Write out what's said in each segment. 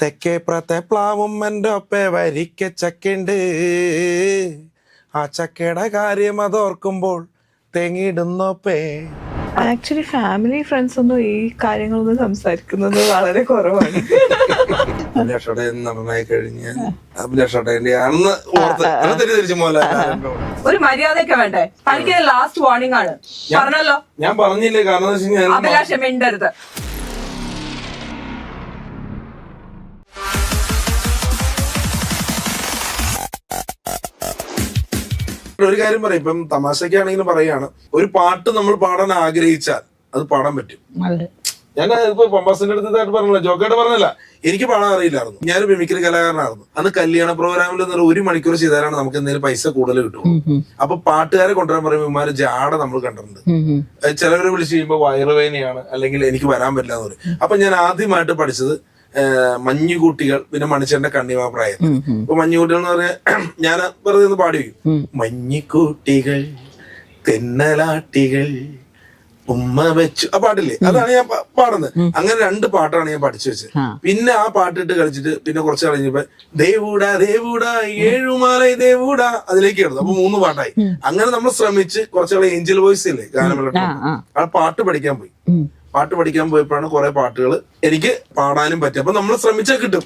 തെക്കേപ്പുറത്തെ പ്ലാവും എൻ്റെ ഒപ്പേ വരിക്ക ചക്കണ്ട്. ആ ചക്കയുടെ കാര്യം അതോർക്കുമ്പോൾ തേങ്ങിയിടുന്നോപ്പേ. ആക്ച്വലി ഫാമിലി ഫ്രണ്ട്സ് ഒന്നും ഈ കാര്യങ്ങളൊന്നും സംസാരിക്കുന്നത് വളരെ കുറവാണ്. നടനായി കഴിഞ്ഞാൽ അഭിലാഷേട്ടന്റെ ആണെന്ന് ഓർത്ത് തിരിച്ചു പോലെ ഒരു മര്യാദയൊക്കെ വേണ്ടേ? തനിക്ക് ലാസ്റ്റ് വാർണിംഗ് ആണ് പറഞ്ഞല്ലോ. ഞാൻ പറഞ്ഞില്ലേ, കാരണം അഭിലാഷ് മിണ്ടരുത്. ഒരു കാര്യം പറയാം, ഇപ്പം തമാശക്കാണെങ്കിലും പറയാണ്, ഒരു പാട്ട് നമ്മൾ പാടാൻ ആഗ്രഹിച്ചാൽ അത് പാടാൻ പറ്റും. ഞാൻ ഇപ്പൊ പമ്പാസിന്റെ അടുത്തായിട്ട് പറഞ്ഞില്ല, ജോക്കായിട്ട് പറഞ്ഞല്ല, എനിക്ക് പാടാൻ അറിയില്ലായിരുന്നു. ഞാനൊരു മിമിക്രി കലാകാരനായിരുന്നു. അന്ന് കല്യാണ പ്രോഗ്രാമിൽ 1 മണിക്കൂർ ചെയ്താലാണ് നമുക്ക് എന്തെങ്കിലും പൈസ കൂടുതൽ കിട്ടും. അപ്പൊ പാട്ടുകാരെ കൊണ്ടുവരാൻ പറയുമ്പോൾ ഇമാര് ജാട നമ്മൾ കണ്ടിട്ടുണ്ട്. ചിലവരെ വിളിച്ച് കഴിയുമ്പോൾ വയറുവേദനയാണ്, അല്ലെങ്കിൽ എനിക്ക് വരാൻ പറ്റില്ല എന്ന് പറയും. അപ്പൊ ഞാൻ ആദ്യമായിട്ട് പഠിച്ചത് മഞ്ഞുകൂട്ടികൾ, പിന്നെ മണിച്ചേന്റെ കണ്ണിമാപ്രായം. അപ്പൊ മഞ്ഞുകൂട്ടികൾ എന്ന് പറഞ്ഞാൽ ഞാൻ വെറുതെ ഒന്ന് പാടി വയ്ക്കും. മഞ്ഞുകൂട്ടികൾ തെന്നലാട്ടികൾ ഉമ്മ വെച്ചു, ആ പാട്ടില്ലേ, അതാണ് ഞാൻ പാടുന്നത്. അങ്ങനെ 2 പാട്ടാണ് ഞാൻ പഠിച്ചു വെച്ചത്. പിന്നെ ആ പാട്ടിട്ട് കളിച്ചിട്ട് പിന്നെ കുറച്ച് കഴിഞ്ഞപ്പോ ദേവൂടാ ദേവൂടാ ഏഴുമാലൈ ദേവൂടാ അതിലേക്ക് കിടന്നു. അപ്പൊ 3 പാട്ടായി. അങ്ങനെ നമ്മൾ ശ്രമിച്ച് കുറച്ചുകൂടെ ഏഞ്ചൽ വോയിസ് ഇല്ലേ ഗാനമേള, ആ പാട്ട് പഠിക്കാൻ പോയി. പാട്ട് പഠിക്കാൻ പോയപ്പോഴാണ് കുറെ പാട്ടുകൾ എനിക്ക് പാടാനും പറ്റും. അപ്പൊ നമ്മൾ ശ്രമിച്ചാൽ കിട്ടും.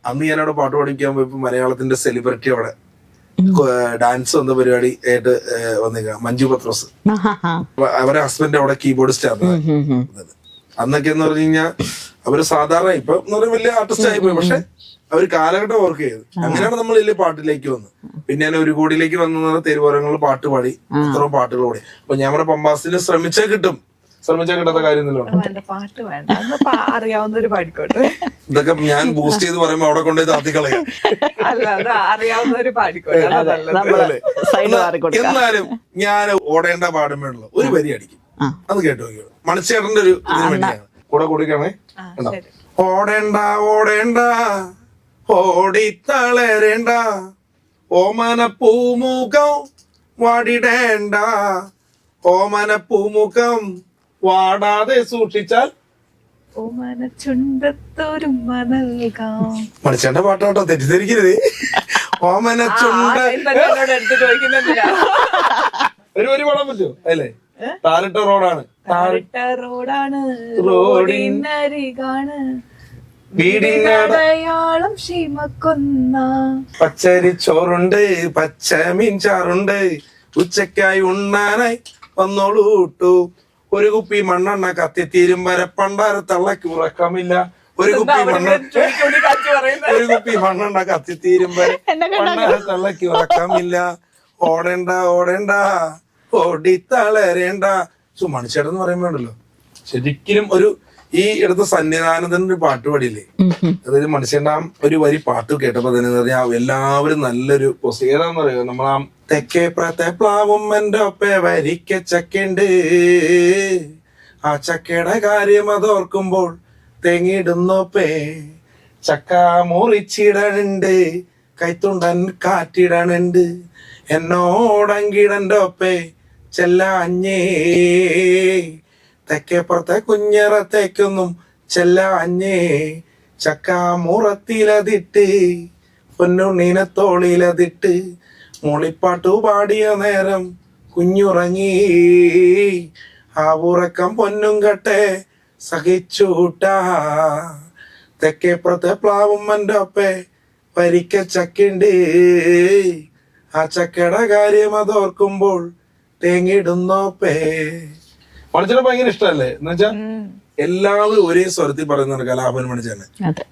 അന്ന് ഞാൻ അവിടെ പാട്ട് പഠിക്കാൻ പോയപ്പോ മലയാളത്തിന്റെ സെലിബ്രിറ്റി അവിടെ ഡാൻസ് വന്ന പരിപാടി ആയിട്ട് വന്നേക്കാം, മഞ്ജു പത്രോസ്. അവരെ ഹസ്ബൻഡ് അവിടെ കീബോർഡിസ്റ്റ് ആണ്. അന്നൊക്കെ എന്ന് പറഞ്ഞു കഴിഞ്ഞാൽ അവര് സാധാരണ ഇപ്പൊ എന്ന് പറഞ്ഞാൽ വലിയ ആർട്ടിസ്റ്റ് ആയിപ്പോയി, പക്ഷെ അവര് കാലഘട്ടം വർക്ക് ചെയ്തു. അങ്ങനെയാണ് നമ്മൾ വലിയ പാട്ടിലേക്ക് വന്നത്. പിന്നെ ഞാൻ ഒരു കോടിയിലേക്ക് വന്ന തെരുവോരങ്ങളിൽ പാട്ട് പാടി, അത്രയും പാട്ടുകൾ പാടി. അപ്പൊ ഞാൻ അവിടെ പമ്പാസിന് ശ്രമിച്ചാൽ കിട്ടും, ശ്രമിച്ചാൽ കിട്ടാത്ത കാര്യമൊന്നുമില്ല. പാട്ട് വേണ്ട, അറിയാവുന്നൊരു പാടിക്കോട്ടെ. ഇതൊക്കെ ഞാൻ ബൂസ്റ്റ് ചെയ്ത് പറയുമ്പോ അവിടെ കൊണ്ടുപോയി താത്തിക്കളയാം. അറിയാവുന്നൊരു പാടിക്കോട്ടെ. എന്നാലും ഞാൻ ഓടേണ്ട പാടുമ്പോഴുള്ള ഒരു വരി അടിക്കും, അത് കേട്ടു നോക്കിയോ. മണിച്ചേട്ടന്റെ ഒരു ഇതിന് വേണ്ടിയാണ് കൂടെ കൂടിക്കണേ. ഓടേണ്ട ഓടേണ്ട ഓടിത്തളരേണ്ട ഓമന പൂമുഖം വാടിടേണ്ട ഓമന പൂമുഖം വാടാതെ സൂക്ഷിച്ചാൽ മണിച്ചേണ്ട പാട്ടോട്ടോ, തെറ്റിദ്ധരിക്കരുത്. ഓമന ചുണ്ട ഒരു വരി പാടാൻ പറ്റുമോ? അല്ലേ, താരിട്ട റോഡാണ്, റോഡാണ് റോഡിനരികാണ് വീടിനടയാളം ശീമക്കൊന്ന പച്ചരിച്ചോറുണ്ട് പച്ചമീൻ ചാറുണ്ട് ഉച്ചക്കായി ഉണ്ണാനായി വന്നോളൂട്ടു. ഒരു കുപ്പി മണ്ണെണ്ണ കത്തിത്തീരും വരെ പണ്ടാര തള്ളക്ക് ഉറക്കമില്ല. ഒരു കുപ്പി മണ്ണെണ്ണ കത്തിത്തീരും വരെ പണ്ടാര തള്ളക്ക് ഉറക്കമില്ല. ഓടേണ്ട ഓടേണ്ട ഓടിത്തളരേണ്ട. മണിച്ചേട്ടൻ എന്ന് പറയുമ്പോ ഉണ്ടല്ലോ, ശരിക്കും ഒരു ഈ അടുത്ത സന്നിധാനത്തിന്റെ ഒരു പാട്ട് പാടിയില്ലേ, അതായത് മനുഷ്യന്റെ ഒരു വരി പാട്ട് കേട്ടപ്പോ തന്നെ എല്ലാവരും നല്ലൊരു ഏതാന്ന് പറയുക, നമ്മളാ തെക്കേപ്പുറത്തെ പ്ലാവും എൻ്റെ ഒപ്പേ വരിക്ക ചക്കണ്ട്. ആ ചക്കയുടെ കാര്യം അതോർക്കുമ്പോൾ തേങ്ങിയിടുന്നോപ്പേ. ചക്ക മുറിച്ചിടണുണ്ട് കൈത്തുണ്ടൻ കാറ്റിടണുണ്ട് എന്നോടങ്കിടൻ്റെ ഒപ്പേ ചെല്ലാഞ്ഞേ. തെക്കേപ്പുറത്തെ കുഞ്ഞറത്തേക്കൊന്നും ചെല്ലാഞ്ഞേ. ചക്ക മുറത്തിലതിട്ട് പൊന്നുണ്ണീനെ തോളിലതിട്ട് മൂളിപ്പാട്ടു പാടിയ നേരം കുഞ്ഞുറങ്ങി. ആ ഉറക്കം പൊന്നും കട്ടെ സഹിച്ചൂട്ടാ. തെക്കേപ്പുറത്തെ പ്ലാവും എൻ്റെ ഒപ്പേ പരിക്ക ചക്കണ്ട്. ആ ചക്കയുടെ കാര്യം അതോർക്കുമ്പോൾ തേങ്ങിടുന്നോപ്പേ. മണിച്ചേട്ടൻ ഭയങ്കര ഇഷ്ടമല്ലേ, എന്ന് വെച്ചാ എല്ലാവരും ഒരേ സ്വരത്തിൽ പറയുന്നുണ്ട് കലാഭവൻ മണിച്ചേട്ടൻ.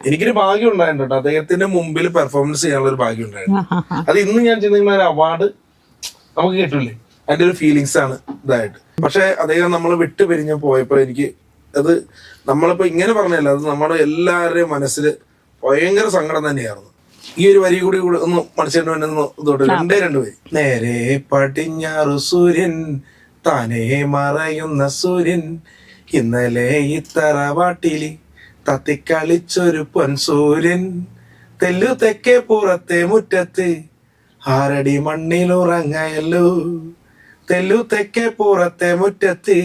എനിക്കൊരു ഭാഗ്യം ഉണ്ടായിട്ടുണ്ട് അദ്ദേഹത്തിന്റെ മുമ്പിൽ പെർഫോമൻസ് ചെയ്യാനുള്ള ഒരു ഭാഗ്യം ഉണ്ടായിരുന്നു. അത് ഇന്ന് ഞാൻ ചിന്തിക്കുന്ന ഒരു അവാർഡ് നമുക്ക് കിട്ടൂലേ, അതിന്റെ ഒരു ഫീലിങ്സ് ആണ് ഇതായിട്ട്. പക്ഷെ അദ്ദേഹം നമ്മൾ വിട്ടു പിരിഞ്ഞ് പോയപ്പോ എനിക്ക് അത് നമ്മളിപ്പോ ഇങ്ങനെ പറഞ്ഞല്ല, അത് നമ്മുടെ എല്ലാവരുടെയും മനസ്സിൽ ഭയങ്കര സങ്കടം തന്നെയായിരുന്നു. ഈ ഒരു വരി കൂടി ഒന്ന് മണിച്ചേട്ടൻ വേണ്ടി ഇതോട്ട് 2 വരി. നേരെ പടിഞ്ഞാറു സൂര്യൻ താനേ മറയുന്ന സൂര്യൻ ഇന്നലെ ഇത്തറവാട്ടിലി തത്തിക്കളിച്ചൊരു പൊൻസൂര്യൻ തെല്ലു തെക്കേ പുറത്തെ മുറ്റത്ത് 6 അടി മണ്ണിലുറങ്ങയല്ലോ. തെല്ലു തെക്കേ പുറത്തെ മുറ്റത്ത്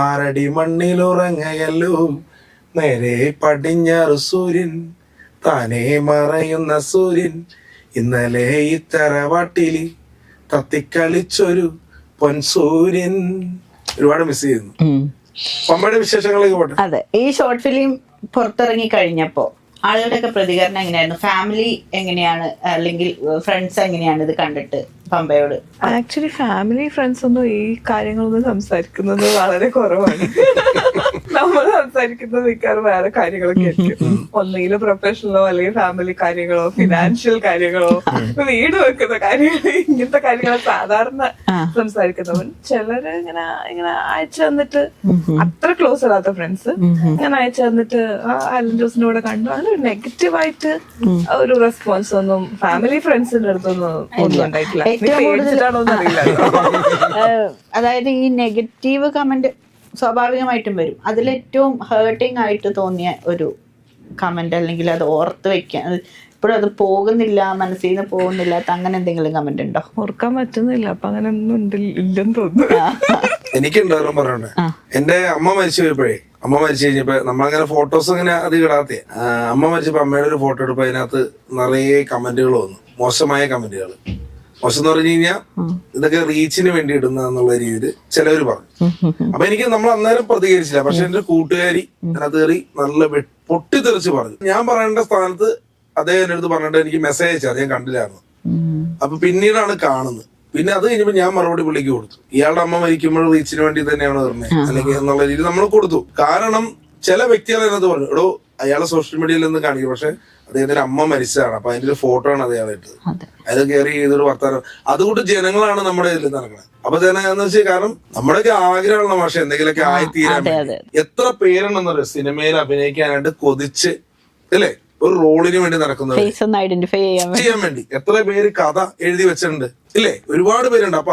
6 അടി മണ്ണിലുറങ്ങയല്ലോ. നേരെ പടിഞ്ഞാറു സൂര്യൻ താനേ മറയുന്ന സൂര്യൻ ഇന്നലെ ഈ തറവാട്ടില് തത്തിക്കളിച്ചൊരു പൊൻസൂര്യൻ. ഒരുപാട് മിസ് ചെയ്യുന്നു. പമ്പയുടെ വിശേഷങ്ങളൊക്കെ പോട്ടെ. അതെ, ഈ ഷോർട്ട് ഫിലിം പുറത്തിറങ്ങി കഴിഞ്ഞപ്പോ ആളുകളുടെയൊക്കെ പ്രതികരണം എങ്ങനെയായിരുന്നു? ഫാമിലി എങ്ങനെയാണ്, അല്ലെങ്കിൽ ഫ്രണ്ട്സ് എങ്ങനെയാണ് ഇത് കണ്ടിട്ട് പമ്പയോട്? ആക്ച്വലി ഫാമിലി ഫ്രണ്ട്സ് ഒന്നും ഈ കാര്യങ്ങളൊന്നും സംസാരിക്കുന്നത് വളരെ കുറവാണ്. നമ്മൾ സംസാരിക്കുന്നത് മിക്കവാറും വേറെ കാര്യങ്ങളൊക്കെ ആയിരിക്കും. ഒന്നുകിൽ പ്രൊഫഷണലോ അല്ലെങ്കിൽ ഫാമിലി കാര്യങ്ങളോ ഫിനാൻഷ്യൽ കാര്യങ്ങളോ വീട് വെക്കുന്ന കാര്യങ്ങൾ, ഇങ്ങനത്തെ കാര്യങ്ങൾ സാധാരണ സംസാരിക്കുന്നവൻ. ചിലര് ഇങ്ങനെ ഇങ്ങനെ അയച്ചു തന്നിട്ട്, അത്ര ക്ലോസ് അല്ലാത്ത ഫ്രണ്ട്സ് ഇങ്ങനെ അയച്ചു തന്നിട്ട് അലൻ ജോസിന്റെ കൂടെ കണ്ടു, അങ്ങനെ നെഗറ്റീവായിട്ട് ഒരു റെസ്പോൺസ് ഒന്നും ഫാമിലി ഫ്രണ്ട്സിന്റെ അടുത്തൊന്നും ഒന്നും ഉണ്ടായിട്ടില്ല. അതായത് ഈ നെഗറ്റീവ് കമന്റ് സ്വാഭാവികമായിട്ടും വരും. അതിലേറ്റവും ഹേർട്ടിങ് ആയിട്ട് തോന്നിയ ഒരു കമന്റ്, അല്ലെങ്കിൽ അത് ഓർത്ത് വെക്കാൻ ഇപ്പോഴും അത് പോകുന്നില്ല, മനസ്സിൽ നിന്ന് പോകുന്നില്ലാത്ത അങ്ങനെ എന്തെങ്കിലും കമന്റ് ഉണ്ടോ? ഓർക്കാൻ പറ്റുന്നില്ല. അപ്പൊ അങ്ങനെ ഒന്നും ഇല്ലെന്ന് തോന്നുന്നു. എനിക്കുണ്ടായിരുന്നു പറയണ്ടേ. എന്റെ അമ്മ മരിച്ചു പോയപ്പോഴേ, അമ്മ മരിച്ചു കഴിഞ്ഞപ്പോ നമ്മളങ്ങനെ ഫോട്ടോസ് ഇങ്ങനെ അധികം ഇടാത്ത, അമ്മ മരിച്ചപ്പോ അമ്മയുടെ ഒരു ഫോട്ടോ എടുപ്പോ അതിനകത്ത് നിറയെ കമന്റുകൾ വന്നു, മോശമായ കമന്റുകൾ. മോശം എന്ന് പറഞ്ഞു കഴിഞ്ഞാൽ ഇതൊക്കെ റീച്ചിന് വേണ്ടി ഇടുന്ന എന്നുള്ള രീതിയിൽ ചിലവര് പറഞ്ഞു. അപ്പൊ എനിക്ക് നമ്മൾ അന്നേരം പ്രതികരിച്ചില്ല. പക്ഷെ എന്റെ കൂട്ടുകാരി അതിനകത്ത് കയറി നല്ല പൊട്ടിത്തെറിച്ച് പറഞ്ഞു. ഞാൻ പറയേണ്ട സ്ഥാനത്ത് അദ്ദേഹം എന്റെ അടുത്ത് പറഞ്ഞിട്ട് എനിക്ക് മെസ്സേജ് അയച്ചാൽ ഞാൻ കണ്ടില്ലായിരുന്നു. അപ്പൊ പിന്നീടാണ് കാണുന്നത്. പിന്നെ അത് കഴിഞ്ഞപ്പോ ഞാൻ മറുപടി പുള്ളിക്ക് കൊടുത്തു. ഇയാളുടെ അമ്മ മരിക്കുമ്പോൾ റീച്ചിന് വേണ്ടി തന്നെയാണ് പറഞ്ഞത് അല്ലെങ്കിൽ എന്നുള്ള രീതിയിൽ നമ്മൾ കൊടുത്തു. കാരണം ചില വ്യക്തികൾ അതിനകത്ത് പറഞ്ഞു, എടോ അയാളെ സോഷ്യൽ മീഡിയയിൽ നിന്ന് കാണിക്കും, പക്ഷെ അദ്ദേഹത്തിന്റെ അമ്മ മരിച്ചതാണ്, അപ്പൊ അതിന്റെ ഒരു ഫോട്ടോ ആണ് അദ്ദേഹം ഇട്ടത്. അത് കയറി ചെയ്തൊരു വർത്താനം. അതുകൊണ്ട് ജനങ്ങളാണ് നമ്മുടെ ഇതിൽ നടക്കുന്നത്. അപ്പൊ ജനം എന്ന് വെച്ചാൽ, കാരണം നമ്മുടെയൊക്കെ ആഗ്രഹമുള്ള ഭാഷ എന്തെങ്കിലുമൊക്കെ ആയിത്തീരാൻ എത്ര പേരുണ്ടെന്ന് പറയാം സിനിമയിൽ അഭിനയിക്കാനായിട്ട് കൊതിച്ച്, അല്ലേ, ഒരു റോളിന് വേണ്ടി നടക്കുന്നത് ചെയ്യാൻ വേണ്ടി എത്ര പേര് കഥ എഴുതി വെച്ചിട്ടുണ്ട്, ഇല്ലേ, ഒരുപാട് പേരുണ്ട്. അപ്പൊ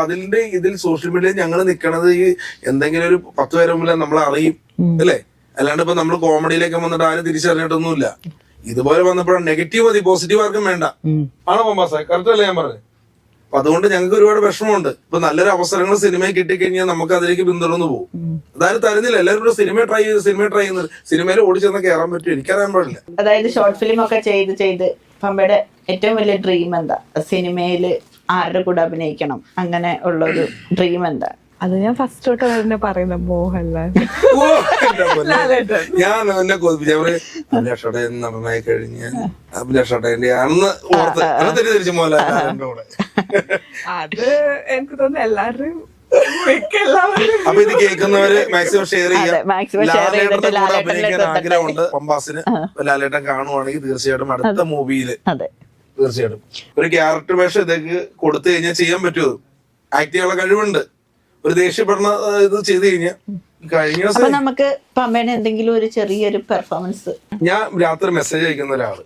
ഇതിൽ സോഷ്യൽ മീഡിയയിൽ ഞങ്ങൾ നിൽക്കണത് ഈ എന്തെങ്കിലും ഒരു 10 പേര് മുമ്പിൽ നമ്മളെ അറിയും, അല്ലേ. അല്ലാണ്ട് ഇപ്പൊ നമ്മൾ കോമഡിയിലേക്ക് വന്നിട്ട് ആരും തിരിച്ചറിഞ്ഞിട്ടൊന്നുമില്ല. ഇതുപോലെ വന്നപ്പോഴാണ് നെഗറ്റീവ് മതി, പോസിറ്റീവ് ആർക്കും വേണ്ട. ആണോ പമ്പാസ? കറക്റ്റ് അല്ലേ ഞാൻ പറഞ്ഞത്? അപ്പൊ അതുകൊണ്ട് ഞങ്ങൾക്ക് ഒരുപാട് വിഷമമുണ്ട്. ഇപ്പൊ നല്ലൊരു അവസരങ്ങൾ സിനിമയിൽ കിട്ടിക്കഴിഞ്ഞാൽ നമുക്ക് അതിലേക്ക് പിന്തുടർന്ന് പോകും. അതായത് തരുന്നില്ല. എല്ലാവരും സിനിമ ട്രൈ ചെയ്യുന്നത്, സിനിമയിൽ ഓടിച്ചെന്ന് കയറാൻ പറ്റും, എനിക്കറിയാൻ പാടില്ല. അതായത് ഷോർട്ട് ഫിലിം ഒക്കെ ചെയ്ത് പമ്പയുടെ ഏറ്റവും വലിയ ഡ്രീം എന്താ? സിനിമയില് ആരുടെ കൂടെ അഭിനയിക്കണം, അങ്ങനെ ഉള്ള ഒരു ഡ്രീം എന്താ? അത് ഞാൻ ഫസ്റ്റ് തൊട്ട് തന്നെ പറയുന്ന മോഹൻലാൽ. ഞാൻ എന്നെ അഭിലാഷടൻ നടനായി കഴിഞ്ഞ് അഭിലാഷടന്റെ ആണെന്ന് തിരിച്ചു മോഹൻലാലിന്റെ കൂടെ. അത് എനിക്ക് തോന്നുന്നു എല്ലാവരും. അപ്പൊ ഇത് കേൾക്കുന്നവര് മാക്സിമം ഷെയർ ചെയ്യാം. ലാലേട്ടന്റെ കൂടെ അഭിനയിക്കാൻ ആഗ്രഹമുണ്ട് പമ്പാസിന്. ലാലേട്ടൻ കാണുവാണെങ്കിൽ തീർച്ചയായിട്ടും അടുത്ത മൂവിയില് തീർച്ചയായിട്ടും ഒരു ക്യാരക്ടർ വേഷം ഇതൊക്കെ കൊടുത്തു കഴിഞ്ഞാൽ ചെയ്യാൻ പറ്റുമോ? ആക്ട് ചെയ്യാനുള്ള കഴിവുണ്ട്. ഒരു ദേഷ്യപ്പെടുന്ന ഇത് ചെയ്ത് കഴിഞ്ഞാൽ കഴിഞ്ഞ ദിവസം നമുക്ക് പമ്പയുടെ എന്തെങ്കിലും ഒരു ചെറിയൊരു പെർഫോമൻസ്. ഞാൻ രാത്രി മെസ്സേജ് അയക്കുന്ന ഒരാള്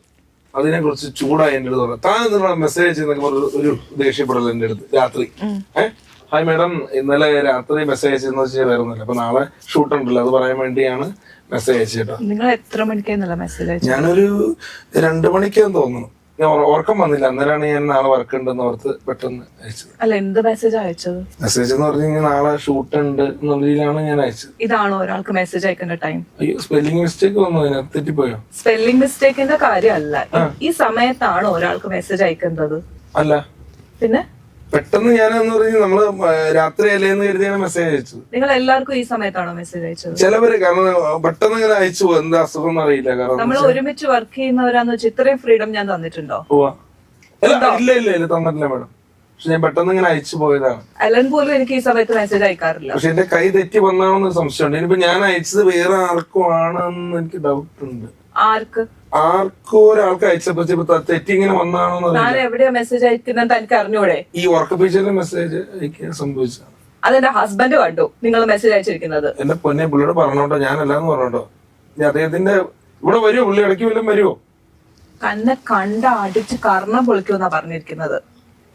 അതിനെ കുറിച്ച് ചൂടായി എന്റെ അടുത്ത് പറഞ്ഞു, താൻ എന്നുള്ള മെസ്സേജ് അയച്ചെന്നൊക്കെ ഒരു ദേഷ്യപ്പെടൽ എന്റെ അടുത്ത് രാത്രി. ഹായ് മാഡം, ഇന്നലെ രാത്രി മെസ്സേജ് അയച്ചെന്ന് വെച്ചാൽ വരുന്നില്ല, അപ്പൊ നാളെ ഷൂട്ട് ഉണ്ടല്ലോ, അത് പറയാൻ വേണ്ടിയാണ് മെസ്സേജ് അയച്ചേട്ടോ. നിങ്ങൾ എത്ര മണിക്കായിരുന്നല്ലോ മെസ്സേജ് അയച്ചത്? ഞാനൊരു 2 മണിക്കാന്ന് തോന്നുന്നു. ഞാൻ ഓർക്കം വന്നില്ല, അന്നേരമാണ് ഞാൻ നാളെ വർക്ക് ഉണ്ടെന്ന് ഓർത്ത് പെട്ടെന്ന് അയച്ചത്. അല്ല, എന്ത് മെസ്സേജ് അയച്ചത്? മെസ്സേജ് എന്ന് പറഞ്ഞു കഴിഞ്ഞാൽ നാളെ ഷൂട്ട് ഉണ്ട് എന്നുള്ളതിലാണ് ഞാൻ അയച്ചത്. ഇതാണോ ഒരാൾക്ക് മെസ്സേജ് അയക്കേണ്ട ടൈം? അയ്യോ, സ്പെല്ലിംഗ് മിസ്റ്റേക്ക് വന്നു, അതിനകത്ത് തെറ്റിപ്പോയോ? സ്പെല്ലിംഗ് മിസ്റ്റേക്കിന്റെ കാര്യമല്ല, ഈ സമയത്താണോ ഒരാൾക്ക് മെസ്സേജ് അയക്കേണ്ടത്? അല്ല, പിന്നെ പെട്ടെന്ന് ഞാനെന്ന് പറഞ്ഞ് നമ്മള് രാത്രി അല്ലേന്ന് കരുതിയാണ് മെസ്സേജ് അയച്ചത്. നിങ്ങൾ എല്ലാവർക്കും ഈ സമയത്താണോ മെസ്സേജ് അയച്ചത്? ചിലവര് കാരണം പെട്ടെന്ന് ഇങ്ങനെ അയച്ചു പോകും, എന്താ അസുഖം എന്നറിയില്ല. കാരണം നമ്മൾ ഒരുമിച്ച് വർക്ക് ചെയ്യുന്നവരാന്ന് വെച്ചാൽ ഇത്രയും ഫ്രീഡം ഞാൻ തന്നിട്ടുണ്ടോ? ഇല്ല തന്നിട്ടില്ല മാഡം. പക്ഷെ ഞാൻ പെട്ടെന്ന് ഇങ്ങനെ അയച്ചു പോയതാണ്. അലൻ പോലും എനിക്ക് ഈ സമയത്ത് മെസ്സേജ് അയക്കാറില്ല. പക്ഷെ എന്റെ കൈ തെറ്റി വന്നാണെന്ന് സംശയമുണ്ട്. ഇനിയിപ്പോ ഞാൻ അയച്ചത് വേറെ ആർക്കും ആണെന്ന് എനിക്ക് ഡൗട്ട് ഉണ്ട്. ആർക്കും ഒരാൾക്ക് അയച്ചപ്പോ തെറ്റി ഇങ്ങനെ വന്നാണോ? ഞാൻ എവിടെയാ മെസ്സേജ് അയക്കുന്നത് എനിക്ക് അറിഞ്ഞൂടെ? ഈ വർക്ക് പേജിലെ മെസ്സേജ് അയക്കാൻ സംഭവിച്ചതാണ്. അതെന്റെ ഹസ്ബൻഡ് കണ്ടു നിങ്ങൾ മെസ്സേജ് അയച്ചിരിക്കുന്നത്. എന്റെ പൊന്നെ, പുള്ളിയോട് പറഞ്ഞോട്ടോ, ഞാനല്ലാന്ന് പറഞ്ഞോട്ടോ. ഇനി അദ്ദേഹത്തിന്റെ ഇവിടെ വരുമോ? പുള്ളി ഇടയ്ക്ക് വല്ലതും വരുമോ? കണ്ണെ കണ്ട അടിച്ച് കർണം പൊളിക്കുമെന്നാ പറഞ്ഞിരിക്കുന്നത്.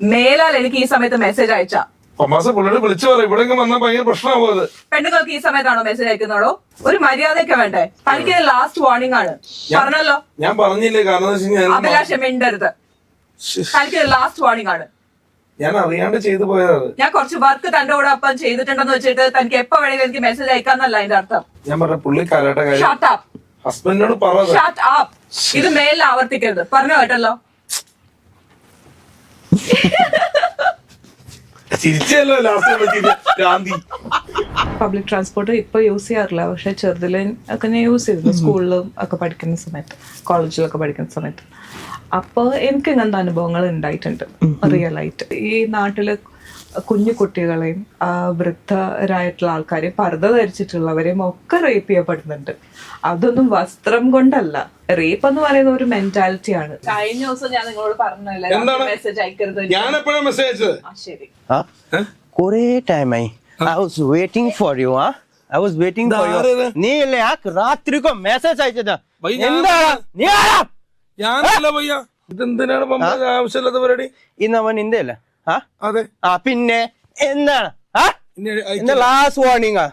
മേലാൽ എനിക്ക് ഈ സമയത്ത് മെസ്സേജ് അയച്ചാ പുള്ളിയോട് വിളിച്ചു പറയും, ഇവിടെ വന്നാൽ ഭയങ്കര പ്രശ്നമാവും. അത് പെണ്ണുങ്ങൾക്ക് ഈ സമയത്താണോ മെസ്സേജ് അയക്കുന്നതോ? ഒരു മര്യാദയൊക്കെ വേണ്ടേ? തനിക്ക് ലാസ്റ്റ് വാർണിംഗ് ആണ്, പറഞ്ഞല്ലോ. ഞാൻ പറഞ്ഞില്ലേ, കാരണം അഭിലാഷം മിണ്ടരുത്. തനിക്ക് ലാസ്റ്റ് വാർണിംഗ് ആണ്. ഞാൻ അറിയാണ്ട് ചെയ്തു പോയത്. ഞാൻ കുറച്ച് വർക്ക് തന്റെ കൂടെ അപ്പം ചെയ്തിട്ടുണ്ടെന്ന് വെച്ചിട്ട് തനിക്ക് എപ്പോ വേണമെങ്കിലും എനിക്ക് മെസ്സേജ് അയക്കാന്നല്ല അതിന്റെ അർത്ഥം. ഞാൻ പറഞ്ഞ പുള്ളി കലയുടെ കാര്യം. Shut up. ഹസ്ബൻഡിനോട് പറ Shut up. ഇത് മേലിൽ ആവർത്തിക്കരുത്, പറഞ്ഞോ കേട്ടല്ലോ. ചിരിച്ചല്ലോ ലാസ്റ്റ്. പബ്ലിക് ട്രാൻസ്പോർട്ട് ഇപ്പൊ യൂസ് ചെയ്യാറില്ല, പക്ഷെ ചെറുതിലെ ഒക്കെ ഞാൻ യൂസ് ചെയ്തിരുന്നു. സ്കൂളിലും ഒക്കെ പഠിക്കുന്ന സമയത്ത്, കോളേജിലൊക്കെ പഠിക്കുന്ന സമയത്ത്. അപ്പൊ എനിക്ക് ഇങ്ങനത്തെ അനുഭവങ്ങൾ ഉണ്ടായിട്ടുണ്ട് റിയൽ ആയിട്ട്. ഈ നാട്ടില് കുഞ്ഞു കുട്ടികളെയും വൃദ്ധരായിട്ടുള്ള ആൾക്കാരെയും പർദ്ദ ധരിച്ചിട്ടുള്ളവരെയും ഒക്കെ റേപ്പ് ചെയ്യപ്പെടുന്നുണ്ട്. അതൊന്നും വസ്ത്രം കൊണ്ടല്ല. റേപ്പ് എന്ന് പറയുന്ന ഒരു മെന്റാലിറ്റിയാണ്. കഴിഞ്ഞ ദിവസം ഞാൻ നിങ്ങളോട് പറഞ്ഞല്ലേ മെസ്സേജ് അയക്കരുത്. ഞാൻ എപ്പോഴാ മെസ്സേജ് അയച്ചത്? ശരി, കൊറേ ടൈമായി. I was waiting for you, huh? I was waiting for you. നീ അല്ലേ ആ രാത്രിക്കോ മെസ്സേജ് അയച്ചത്? എന്താണ് നീ ആരാ? ഞാനല്ല പയ്യ. ഇതെന്തിനാണ് ആവശ്യമില്ലാത്ത പരിപാടി? ഇന്ന് അവൻ നിന്റെ അല്ലേ? അതെ. പിന്നെ എന്താണ് ലാസ്റ്റ് വാർണിംഗ്?